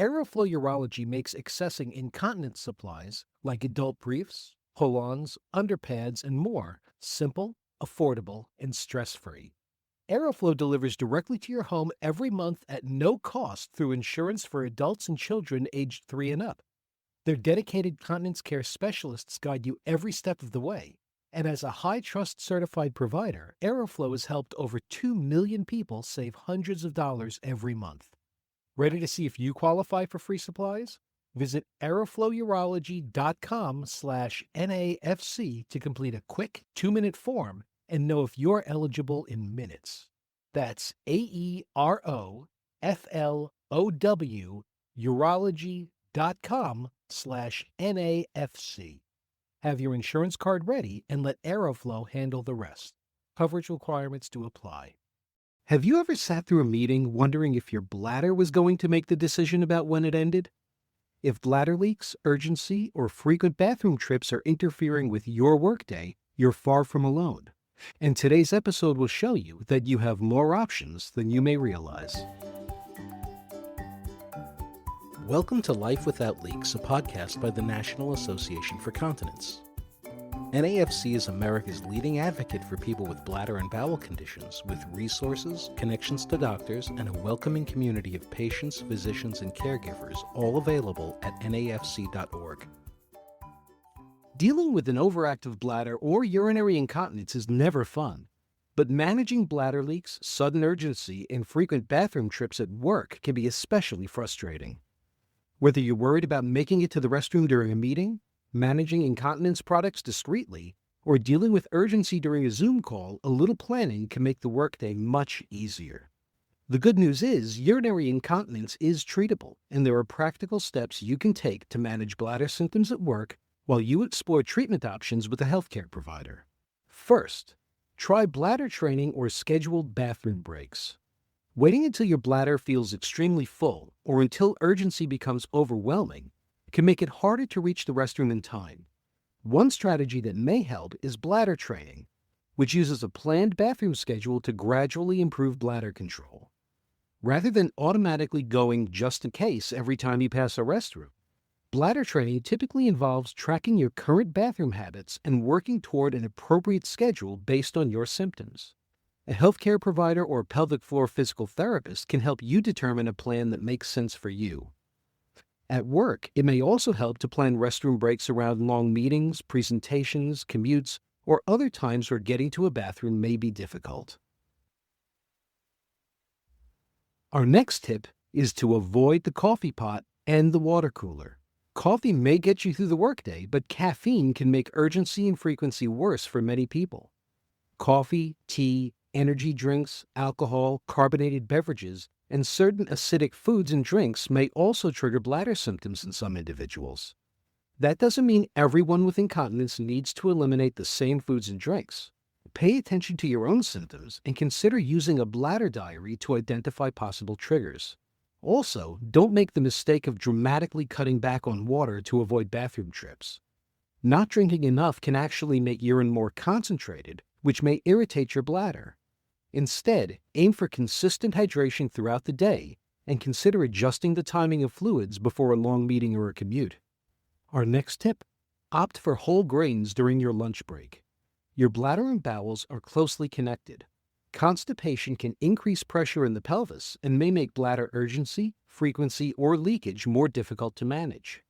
Aeroflow Urology makes accessing incontinence supplies like adult briefs, pull-ons, underpads, and more simple, affordable, and stress-free. Aeroflow delivers directly to your home every month at no cost through insurance for adults and children aged 3 and up. Their dedicated continence care specialists guide you every step of the way. And as a high-trust certified provider, Aeroflow has helped over 2 million people save hundreds of dollars every month. Ready to see if you qualify for free supplies? Visit aeroflowurology.com/NAFC to complete a quick 2-minute form and know if you're eligible in minutes. That's AEROFLOW urology.com/NAFC. Have your insurance card ready and let Aeroflow handle the rest. Coverage requirements do apply. Have you ever sat through a meeting wondering if your bladder was going to make the decision about when it ended? If bladder leaks, urgency, or frequent bathroom trips are interfering with your workday, you're far from alone. And today's episode will show you that you have more options than you may realize. Welcome to Life Without Leaks, a podcast by the National Association for Continence. NAFC is America's leading advocate for people with bladder and bowel conditions, with resources, connections to doctors, and a welcoming community of patients, physicians, and caregivers, all available at nafc.org. Dealing with an overactive bladder or urinary incontinence is never fun, but managing bladder leaks, sudden urgency, and frequent bathroom trips at work can be especially frustrating. Whether you're worried about making it to the restroom during a meeting, managing incontinence products discreetly, or dealing with urgency during a Zoom call, a little planning can make the workday much easier. The good news is urinary incontinence is treatable, and there are practical steps you can take to manage bladder symptoms at work while you explore treatment options with a healthcare provider. First, try bladder training or scheduled bathroom breaks. Waiting until your bladder feels extremely full or until urgency becomes overwhelming can make it harder to reach the restroom in time. One strategy that may help is bladder training, which uses a planned bathroom schedule to gradually improve bladder control. Rather than automatically going just in case every time you pass a restroom, bladder training typically involves tracking your current bathroom habits and working toward an appropriate schedule based on your symptoms. A healthcare provider or pelvic floor physical therapist can help you determine a plan that makes sense for you. At work, it may also help to plan restroom breaks around long meetings, presentations, commutes, or other times where getting to a bathroom may be difficult. Our next tip is to avoid the coffee pot and the water cooler. Coffee may get you through the workday, but caffeine can make urgency and frequency worse for many people. Coffee, tea, energy drinks, alcohol, carbonated beverages, and certain acidic foods and drinks may also trigger bladder symptoms in some individuals. That doesn't mean everyone with incontinence needs to eliminate the same foods and drinks. Pay attention to your own symptoms and consider using a bladder diary to identify possible triggers. Also, don't make the mistake of dramatically cutting back on water to avoid bathroom trips. Not drinking enough can actually make urine more concentrated, which may irritate your bladder. Instead, aim for consistent hydration throughout the day and consider adjusting the timing of fluids before a long meeting or a commute. Our next tip: opt for whole grains during your lunch break. Your bladder and bowels are closely connected. Constipation can increase pressure in the pelvis and may make bladder urgency, frequency, or leakage more difficult to manage.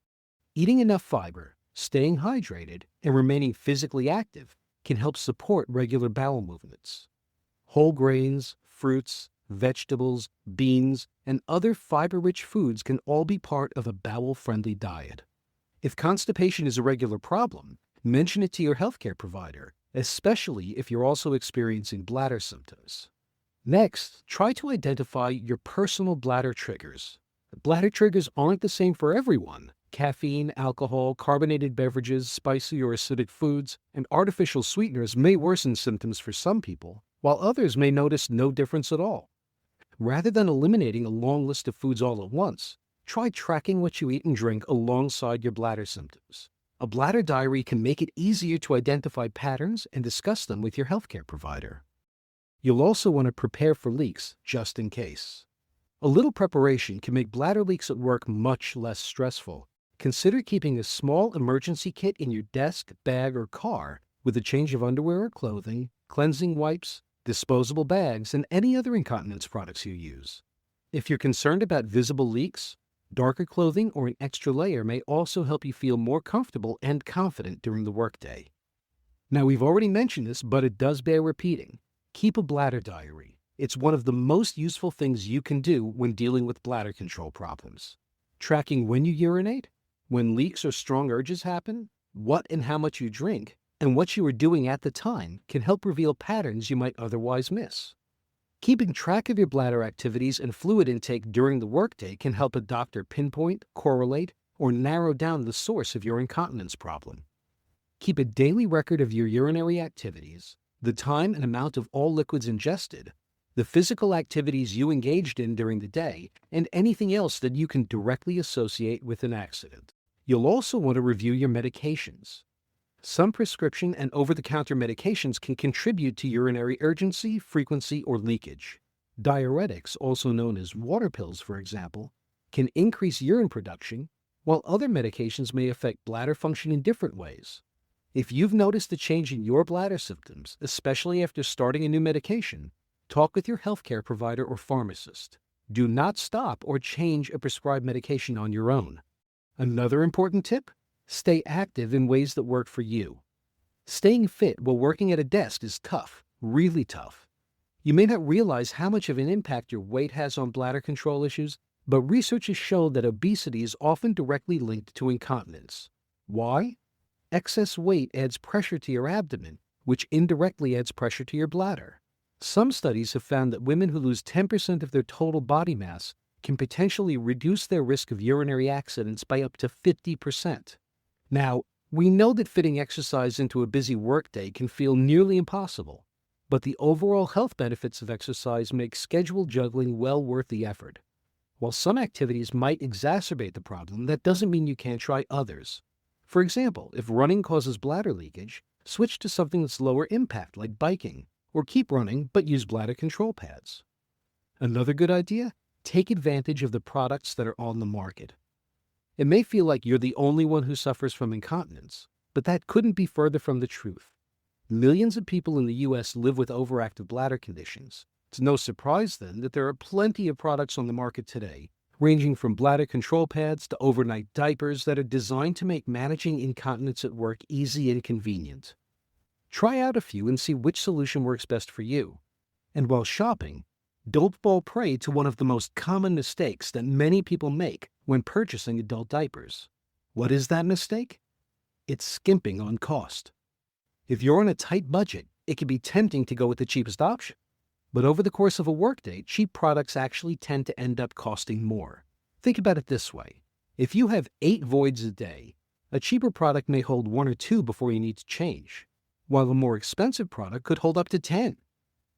Eating enough fiber, staying hydrated, and remaining physically active can help support regular bowel movements. Whole grains, fruits, vegetables, beans, and other fiber-rich foods can all be part of a bowel-friendly diet. If constipation is a regular problem, mention it to your healthcare provider, especially if you're also experiencing bladder symptoms. Next, try to identify your personal bladder triggers. Bladder triggers aren't the same for everyone. Caffeine, alcohol, carbonated beverages, spicy or acidic foods, and artificial sweeteners may worsen symptoms for some people, while others may notice no difference at all. Rather than eliminating a long list of foods all at once, try tracking what you eat and drink alongside your bladder symptoms. A bladder diary can make it easier to identify patterns and discuss them with your healthcare provider. You'll also want to prepare for leaks just in case. A little preparation can make bladder leaks at work much less stressful. Consider keeping a small emergency kit in your desk, bag, or car with a change of underwear or clothing, cleansing wipes, disposable bags, and any other incontinence products you use. If you're concerned about visible leaks, darker clothing or an extra layer may also help you feel more comfortable and confident during the workday. Now, we've already mentioned this, but it does bear repeating. Keep a bladder diary. It's one of the most useful things you can do when dealing with bladder control problems. Tracking when you urinate, when leaks or strong urges happen, what and how much you drink, and what you were doing at the time can help reveal patterns you might otherwise miss. Keeping track of your bladder activities and fluid intake during the workday can help a doctor pinpoint, correlate, or narrow down the source of your incontinence problem. Keep a daily record of your urinary activities, the time and amount of all liquids ingested, the physical activities you engaged in during the day, and anything else that you can directly associate with an accident. You'll also want to review your medications. Some prescription and over-the-counter medications can contribute to urinary urgency, frequency, or leakage. Diuretics, also known as water pills, for example, can increase urine production, while other medications may affect bladder function in different ways. If you've noticed a change in your bladder symptoms, especially after starting a new medication, talk with your healthcare provider or pharmacist. Do not stop or change a prescribed medication on your own. Another important tip: stay active in ways that work for you. Staying fit while working at a desk is tough, really tough. You may not realize how much of an impact your weight has on bladder control issues, but research has shown that obesity is often directly linked to incontinence. Why? Excess weight adds pressure to your abdomen, which indirectly adds pressure to your bladder. Some studies have found that women who lose 10% of their total body mass can potentially reduce their risk of urinary accidents by up to 50%. Now, we know that fitting exercise into a busy workday can feel nearly impossible, but the overall health benefits of exercise make schedule juggling well worth the effort. While some activities might exacerbate the problem, that doesn't mean you can't try others. For example, if running causes bladder leakage, switch to something that's lower impact like biking, or keep running but use bladder control pads. Another good idea? Take advantage of the products that are on the market. It may feel like you're the only one who suffers from incontinence, but that couldn't be further from the truth. Millions of people in the U.S. live with overactive bladder conditions. It's no surprise then that there are plenty of products on the market today, ranging from bladder control pads to overnight diapers that are designed to make managing incontinence at work easy and convenient. Try out a few and see which solution works best for you. And while shopping, don't fall prey to one of the most common mistakes that many people make when purchasing adult diapers. What is that mistake? It's skimping on cost. If you're on a tight budget, it can be tempting to go with the cheapest option. But over the course of a workday, cheap products actually tend to end up costing more. Think about it this way. If you have 8 voids a day, a cheaper product may hold 1 or 2 before you need to change, while a more expensive product could hold up to 10.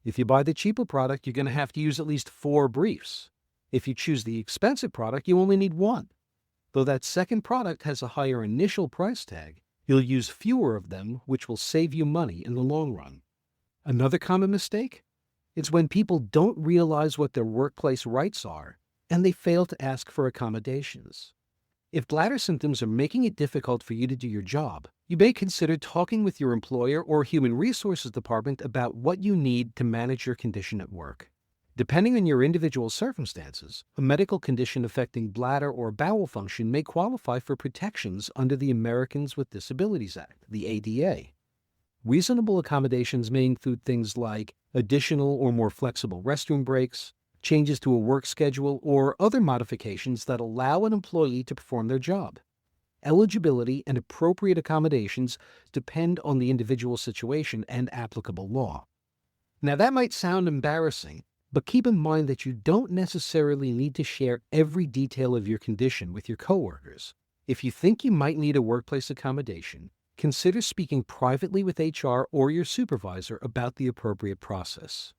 If you buy the cheaper product, you're going to have to use at least 4 briefs. If you choose the expensive product, you only need 1. Though that second product has a higher initial price tag, you'll use fewer of them, which will save you money in the long run. Another common mistake? It's when people don't realize what their workplace rights are, and they fail to ask for accommodations. If bladder symptoms are making it difficult for you to do your job, you may consider talking with your employer or human resources department about what you need to manage your condition at work. Depending on your individual circumstances, a medical condition affecting bladder or bowel function may qualify for protections under the Americans with Disabilities Act, the ADA. Reasonable accommodations may include things like additional or more flexible restroom breaks, changes to a work schedule, or other modifications that allow an employee to perform their job. Eligibility and appropriate accommodations depend on the individual situation and applicable law. Now, that might sound embarrassing, but keep in mind that you don't necessarily need to share every detail of your condition with your coworkers. If you think you might need a workplace accommodation, consider speaking privately with HR or your supervisor about the appropriate process.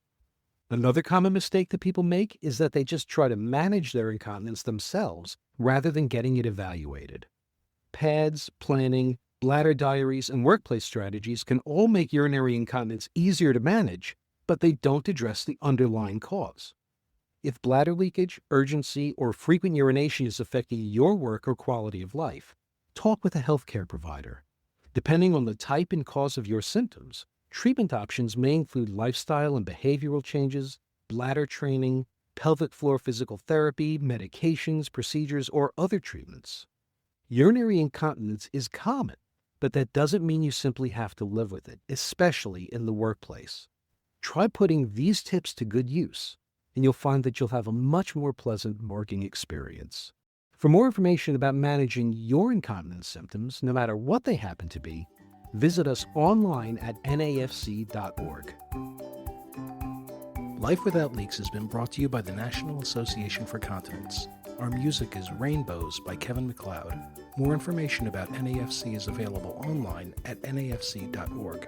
Another common mistake that people make is that they just try to manage their incontinence themselves rather than getting it evaluated. Pads, planning, bladder diaries, and workplace strategies can all make urinary incontinence easier to manage, but they don't address the underlying cause. If bladder leakage, urgency, or frequent urination is affecting your work or quality of life, talk with a healthcare provider. Depending on the type and cause of your symptoms, treatment options may include lifestyle and behavioral changes, bladder training, pelvic floor physical therapy, medications, procedures, or other treatments. Urinary incontinence is common, but that doesn't mean you simply have to live with it, especially in the workplace. Try putting these tips to good use, and you'll find that you'll have a much more pleasant working experience. For more information about managing your incontinence symptoms, no matter what they happen to be, visit us online at nafc.org. Life Without Leaks has been brought to you by the National Association for Continence. Our music is Rainbows by Kevin MacLeod. More information about NAFC is available online at nafc.org.